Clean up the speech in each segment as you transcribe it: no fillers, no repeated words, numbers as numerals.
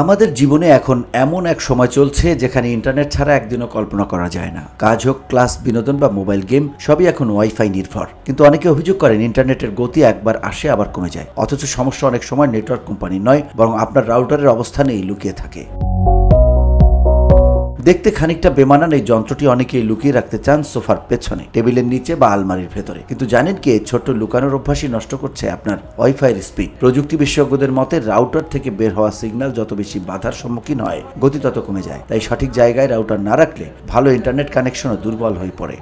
আমাদের জীবনে এখন এমন এক সময় চলছে যেখানে ইন্টারনেট ছাড়া একদিনও কল্পনা করা যায় না। কাজ হোক, ক্লাস, বিনোদন বা মোবাইল গেম, সবই এখন ওয়াইফাই নির্ভর। কিন্তু অনেকে অভিযোগ করেন ইন্টারনেটের গতি একবার আসে আবার কমে যায়। অথচ সমস্যা অনেক সময় নেটওয়ার্ক কোম্পানির নয়, বরং আপনার রাউটারের অবস্থানেই লুকিয়ে থাকে। দেখতে খানিকটা বেমানান এই যন্ত্রটি অনেকেই লুকিয়ে রাখতে চান সোফার পেছনে, টেবিলের নিচে বা আলমারির ভেতরে। কিন্তু জানেন কি, এই ছোট্ট লুকানোর অভ্যাসই নষ্ট করছে আপনার ওয়াইফাইয়ের স্পিড। প্রযুক্তি বিশেষজ্ঞদের মতে রাউটার থেকে বের হওয়া সিগন্যাল যত বেশি বাধার সম্মুখীন হয়, গতি তত কমে যায়। তাই সঠিক জায়গায় রাউটার না রাখলে ভালো ইন্টারনেট কানেকশনও দুর্বল হয়ে পড়ে।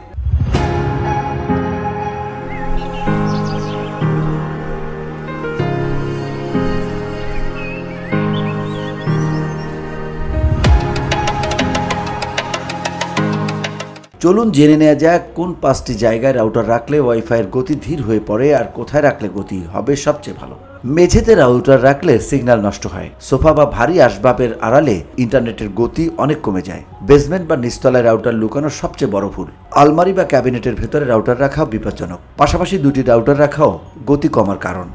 চলুন জেনে নেওয়া যাক কোন 5টি জায়গায় রাউটার রাখলে ওয়াইফাইয়ের গতি ধীর হয়ে পড়ে আর কোথায় রাখলে গতি হবে সবচেয়ে ভালো। মেঝেতে রাউটার রাখলে সিগন্যাল নষ্ট হয়। সোফা বা ভারী আসবাবের আড়ালে ইন্টারনেটের গতি অনেক কমে যায়। বেসমেন্ট বা নিচতলায় রাউটার লুকানোর সবচেয়ে বড় ভুল। আলমারি বা ক্যাবিনেটের ভেতরে রাউটার রাখাও বিপজ্জনক। পাশাপাশি 2টি রাউটার রাখাও গতি কমার কারণ।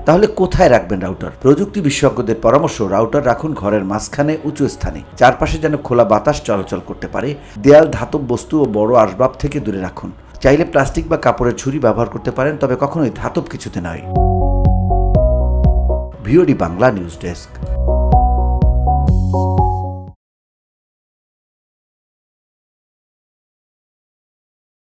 তাহলে কোথায় রাখবেন রাউটার? প্রযুক্তি বিশেষজ্ঞদের পরামর্শ, রাউটার রাখুন ঘরের মাঝখানে উঁচু স্থানে, চারপাশে যেন খোলা বাতাস চলাচল করতে পারে। দেয়াল, ধাতব বস্তু ও বড় আসবাব থেকে দূরে রাখুন। চাইলে প্লাস্টিক বা কাপড়ের ছুরি ব্যবহার করতে পারেন, তবে কখনোই ধাতব কিছুতে নয়। VOD Bangla news desk.